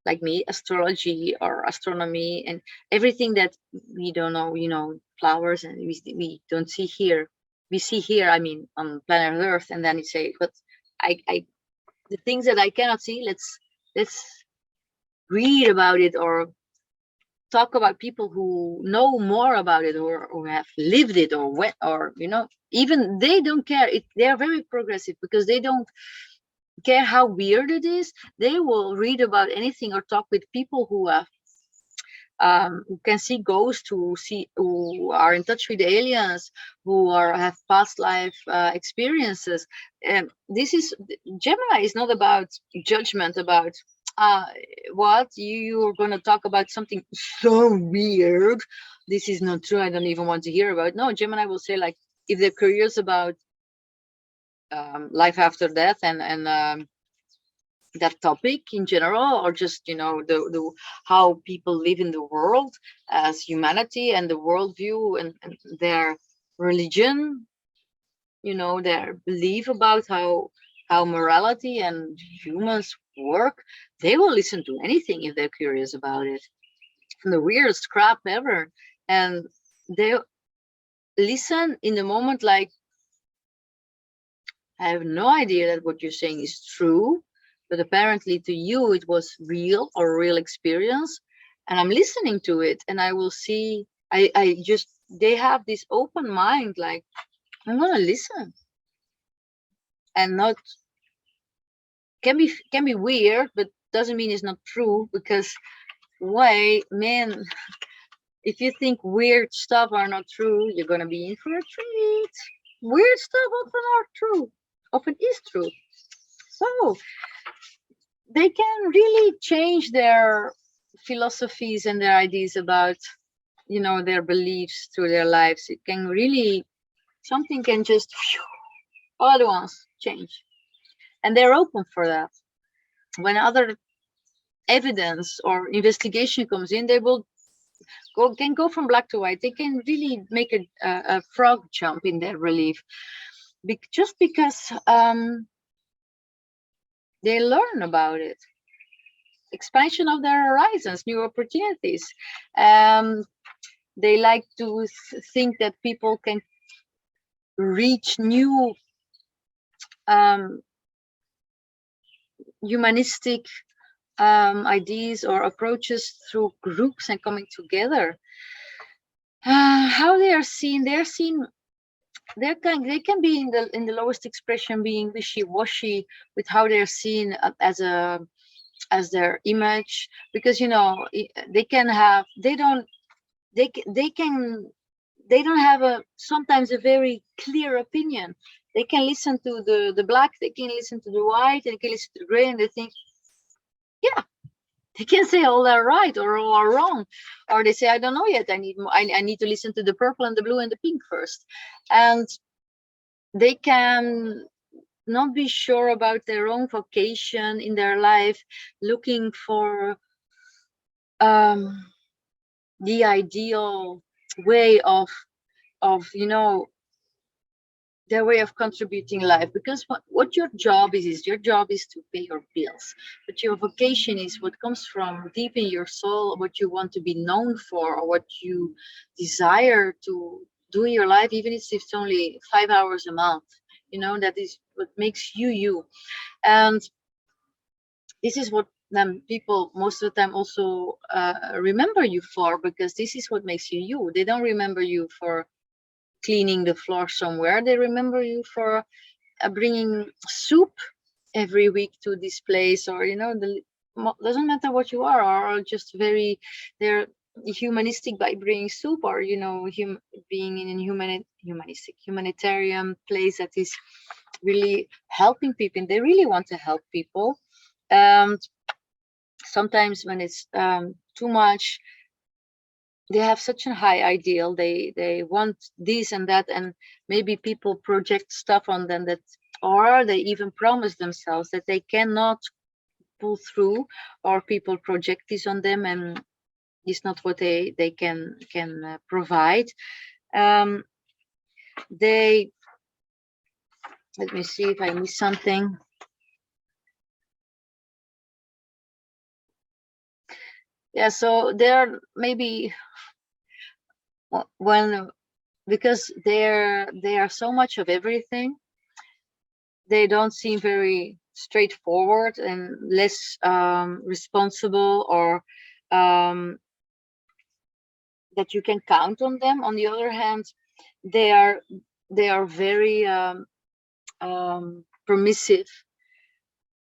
like me, astrology or astronomy and everything that we don't know, flowers, and we don't see here. We see here, I mean, on planet Earth, and then you say, but I the things that I cannot see, let's read about it, or talk about people who know more about it, or have lived it, or went, or even they don't care. They are very progressive because they don't care how weird it is. They will read about anything or talk with people who have who can see ghosts, who are in touch with aliens, who have past life experiences. And this is, Gemini is not about judgment, about what you're going to talk about something so weird. This is not true. I don't even want to hear about it. No, Gemini will say, like, if they're curious about life after death, and that topic in general, or just the how people live in the world as humanity, and the worldview, and their religion, their belief about how morality and humans work, they will listen to anything if they're curious about it, from the weirdest crap ever. And they listen in the moment, like, I have no idea that what you're saying is true, but apparently to you it was real, or real experience. and I'm listening to it, and I will see, I just, they have this open mind, like, I'm gonna listen, and not, can be weird, but doesn't mean it's not true, because why, man, if you think weird stuff are not true, you're gonna be in for a treat. Weird stuff often are true, often is true. So they can really change their philosophies and their ideas about, their beliefs through their lives. It can really, something can just all at once change, and they're open for that. When other evidence or investigation comes in, they will can go from black to white. They can really make a frog jump in their belief, just because they learn about it. Expansion of their horizons, new opportunities. They like to think that people can reach new humanistic ideas or approaches through groups and coming together. How they are seen, they can be in the lowest expression, being wishy-washy with how they're seen as their image, because they can have, they don't have sometimes a very clear opinion. They can listen to the black, they can listen to the white, they can listen to the gray, and they think, yeah, they can say all are right or all are wrong, or they say, I don't know yet, I need to listen to the purple and the blue and the pink first. And they can not be sure about their own vocation in their life, looking for the ideal way of their way of contributing life. Because what your job is your job is to pay your bills, but your vocation is what comes from deep in your soul, what you want to be known for, or what you desire to do in your life, even if it's only 5 hours a month. That is what makes you. And this is what people most of the time also remember you for, because this is what makes you. They don't remember you for cleaning the floor somewhere. They remember you for bringing soup every week to this place, or doesn't matter what you are, or just they're humanistic by bringing soup, or being in a humanitarian place that is really helping people. They really want to help people. Sometimes when it's too much, they have such a high ideal, they want this and that, and maybe people project stuff on them, that, or they even promise themselves that they cannot pull through, or people project this on them, and it's not what they can provide. They Let me see if I miss something. Yeah, so there maybe when, because they are so much of everything, they don't seem very straightforward and less responsible, or that you can count on them. On the other hand, they are very permissive.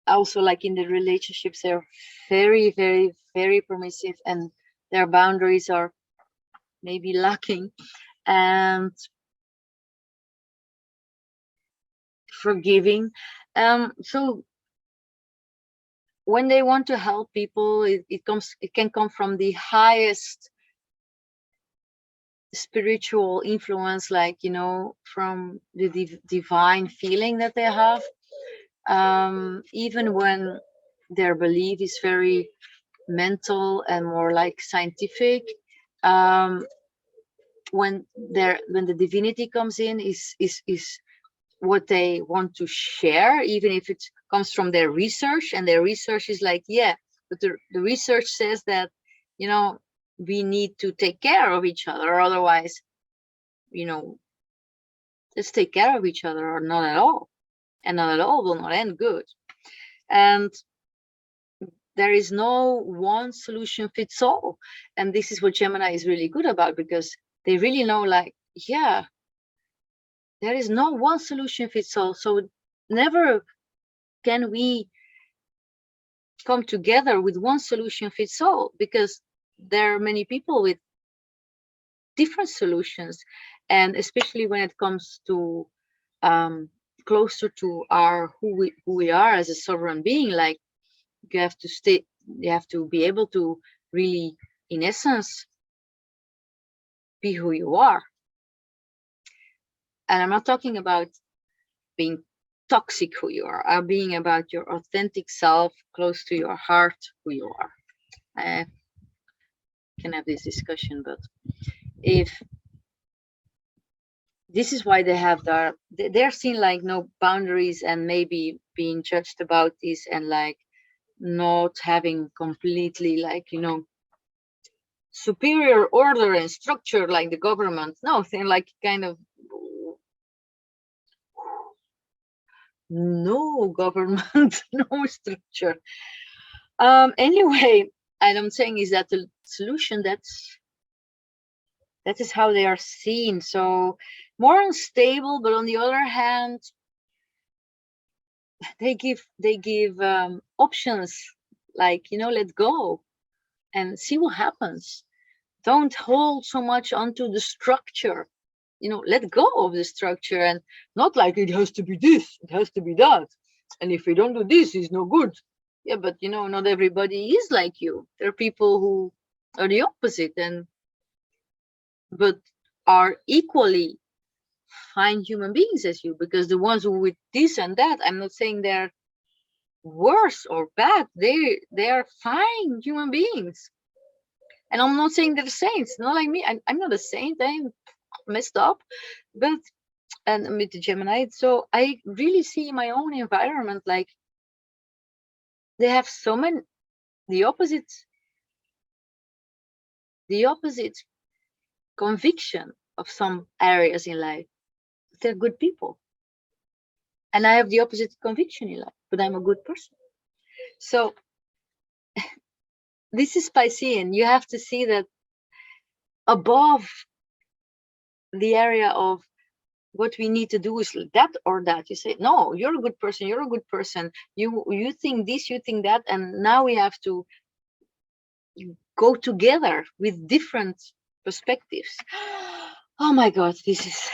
Also, like in the relationships, they're very, very, very permissive, and their boundaries are maybe lacking, and forgiving. So when they want to help people, it can come from the highest spiritual influence, like from the divine feeling that they have, even when their belief is very mental and more like scientific. When the divinity comes in, is what they want to share, even if it comes from their research, and their research is like, yeah, but the research says that we need to take care of each other, or otherwise let's take care of each other, or not at all, and not at all will not end good. And there is no one solution fits all. And this is what Gemini is really good about, because they really know, like, yeah, there is no one solution fits all. So never can we come together with one solution fits all, because there are many people with different solutions. And especially when it comes to closer to our who we are as a sovereign being, like, you have to stay, you have to be able to really, in essence, be who you are. And I'm not talking about being toxic who you are. I'm being about your authentic self, close to your heart, who you are. I can have this discussion, but if this is why they have they're seeing like no boundaries, and maybe being judged about this, and like not having completely, like, superior order and structure like the government. No, they're like kind of no government, no structure. Anyway, and I'm saying is that the solution, that is how they are seen. So more unstable, but on the other hand, they give options, like, let go and see what happens. Don't hold so much onto the structure. Let go of the structure, and not like it has to be this, it has to be that, and if we don't do this, it's no good. Yeah, but not everybody is like you. There are people who are the opposite, and but are equally fine human beings as you, because the ones who with this and that, I'm not saying they're worse or bad, they are fine human beings. And I'm not saying they're saints, not like me. I'm not a saint, I'm messed up, but and with the Gemini, so I really see my own environment, like, they have so many, the opposite conviction of some areas in life. They're good people, and I have the opposite conviction in life, but I'm a good person. So this is Piscean. You have to see that above the area of what we need to do is that or that. You say, no, you're a good person, you're a good person, you think this, you think that, and now we have to go together with different perspectives. Oh my God, this is.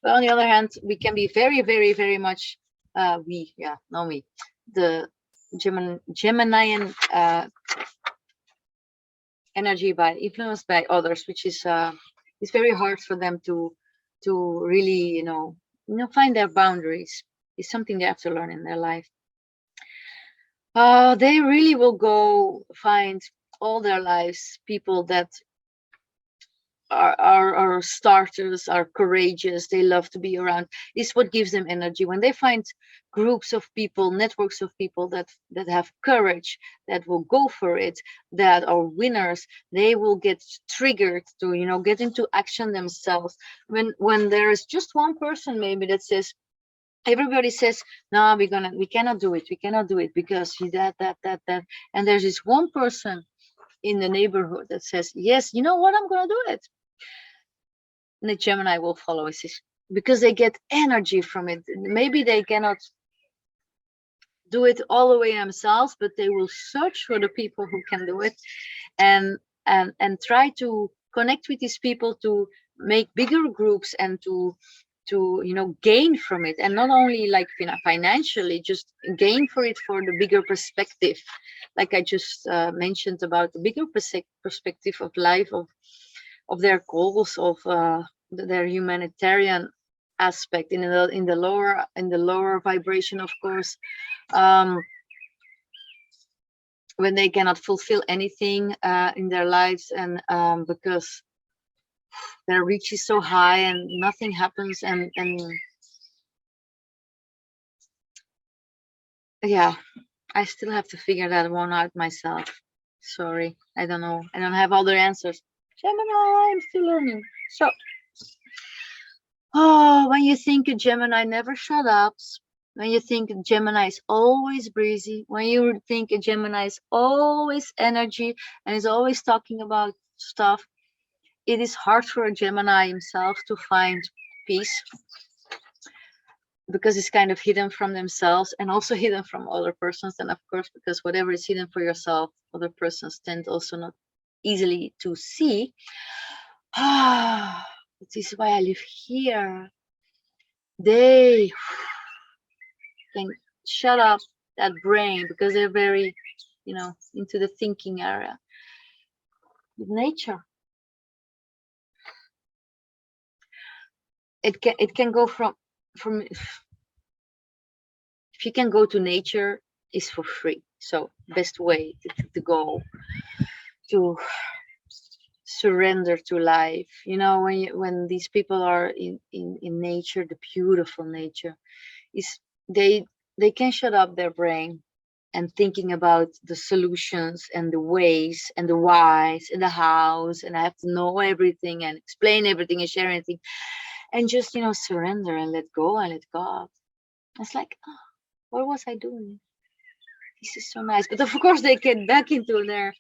But on the other hand, we can be very, very, very much the Geminian energy by influenced by others, which is it's very hard for them to really find their boundaries. It's something they have to learn in their life. They really will go find all their lives people that are starters, are courageous, they love to be around. It's what gives them energy. When they find groups of people, networks of people that have courage, that will go for it, that are winners, they will get triggered to get into action themselves. When there is just one person maybe that says, everybody says, no, we cannot do it because he that, and there's this one person in the neighborhood that says, yes, you know what, I'm gonna do it. And the Gemini will follow it, because they get energy from it. Maybe they cannot do it all the way themselves, but they will search for the people who can do it, and try to connect with these people to make bigger groups, and to gain from it, and not only like financially, just gain for it for the bigger perspective, like I just mentioned about the bigger perspective of life, of their goals, of their humanitarian aspect in the lower vibration, of course, when they cannot fulfill anything in their lives, and because their reach is so high and nothing happens, and yeah, I still have to figure that one out myself. Sorry, I don't know, I don't have all the answers. Gemini, I'm still learning. So when you think a Gemini never shut up, When you think Gemini is always breezy, when you think a Gemini is always energy and is always talking about stuff, it is hard for a Gemini himself to find peace, because it's kind of hidden from themselves and also hidden from other persons. And of course, because whatever is hidden for yourself, other persons tend also not easily to see. This is why I live here. They can shut up that brain because they're very, into the thinking area. With nature, it can go from if you can go to nature, is for free. So best way to go to surrender to life. When these people are in nature, the beautiful nature, is they can shut up their brain and thinking about the solutions and the ways and the whys and the hows, and I have to know everything and explain everything and share everything, and just surrender and let go and let God. It's like, oh, what was I doing? This is so nice. But of course they get back into their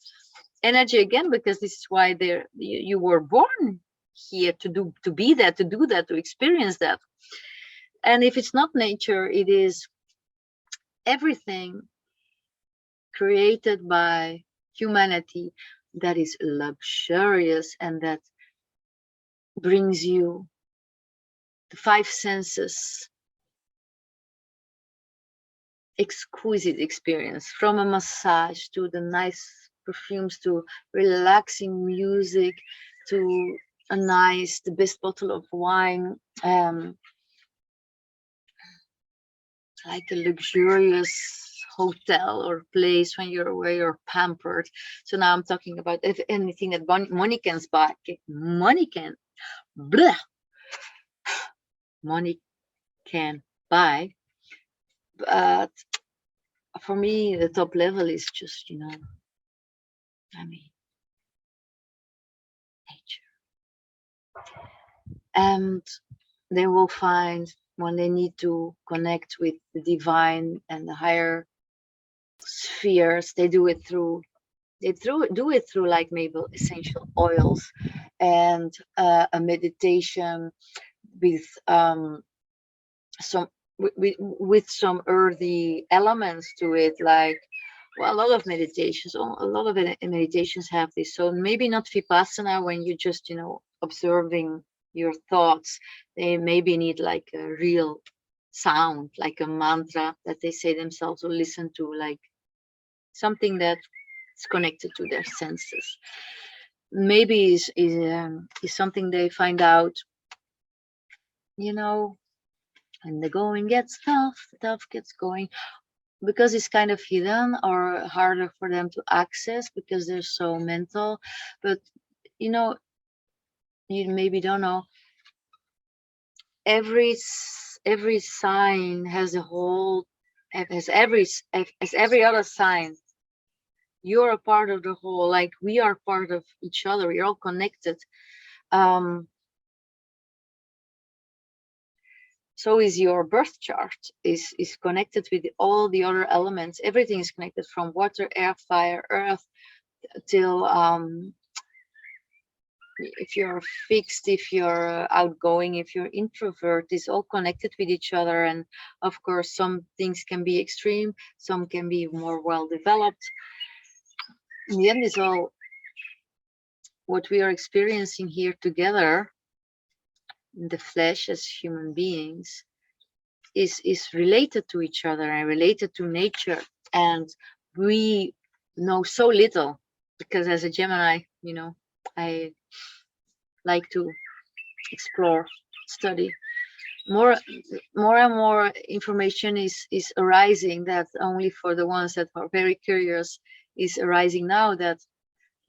energy again, because this is why you were born here, to be that, to do that, to experience that. And if it's not nature, it is everything created by humanity that is luxurious and that brings you the five senses, exquisite experience, from a massage to the nice perfumes to relaxing music to the best bottle of wine, like a luxurious hotel or place where you're pampered. So now I'm talking about anything that money can buy. Blah, money can buy. But for me, the top level is just, nature. And they will find, when they need to connect with the divine and the higher spheres, they do it through like maybe essential oils and a meditation with some earthy elements to it, like, well, a lot of meditations have this. So maybe not vipassana, when you just observing your thoughts. They maybe need like a real sound, like a mantra that they say themselves or listen to, like something that is connected to their senses. Maybe is something they find out, and the going gets tough, the tough gets going, because it's kind of hidden or harder for them to access because they're so mental. But you maybe don't know, every sign has a whole, as every other sign. You're a part of the whole, like we are part of each other, we're all connected. So is your birth chart, is connected with all the other elements. Everything is connected, from water, air, fire, earth, till if you're fixed, if you're outgoing, if you're introvert, is all connected with each other. And of course, some things can be extreme, some can be more well developed. In the end, is all what we are experiencing here together in the flesh as human beings is related to each other and related to nature. And we know so little, because as a Gemini, I like to explore, study. More and more information is arising, that only for the ones that are very curious is arising now, that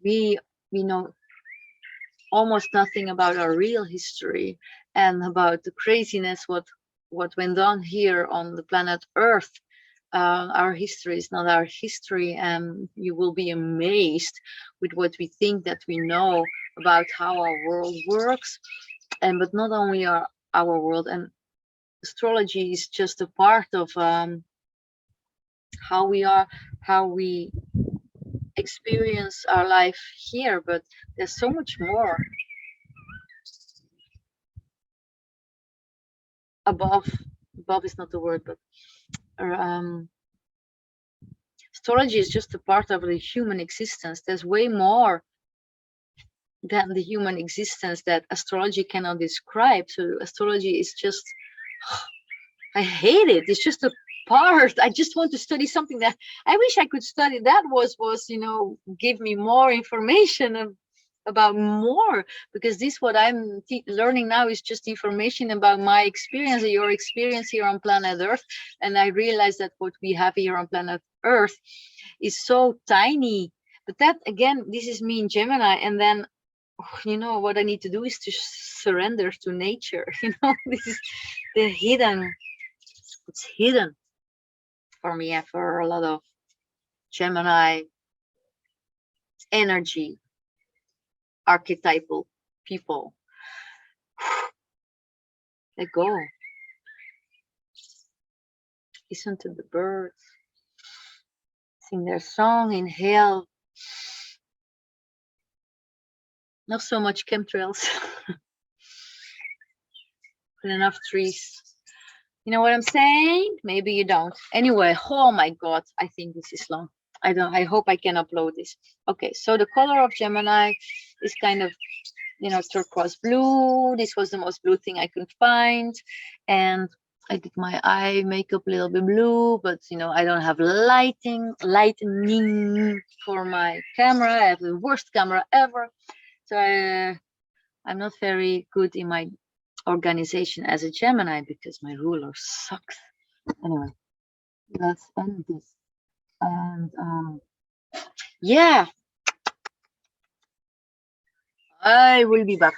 we know almost nothing about our real history and about the craziness what went on here on the planet Earth. Our history is not our history, and you will be amazed with what we think that we know about how our world works. But not only our world, and astrology is just a part of how we are, how we experience our life here, but there's so much more above. Above is not the word, but astrology is just a part of the human existence. There's way more than the human existence that astrology cannot describe. So astrology is just, I hate it. It's just a part. I just want to study something that I wish I could study. That was give me more information about more, because this what I'm learning now is just information about my experience, your experience here on planet Earth. And I realize that what we have here on planet Earth is so tiny. But that again, this is me in Gemini, and then what I need to do is to surrender to nature. This is the hidden. It's hidden for me and for a lot of Gemini energy archetypal people. Let go. Listen to the birds. Sing their song. Inhale. Not so much chemtrails. But enough trees. You know what I'm saying? Maybe you don't. Anyway, oh my God, I think this is long. I hope I can upload this. Okay, so the color of Gemini is kind of, turquoise blue. This was the most blue thing I could find. And I did my eye makeup a little bit blue, but I don't have lightning for my camera. I have the worst camera ever. So I'm not very good in my organization as a Gemini because my ruler sucks. Anyway, let's end this. And yeah, I will be back.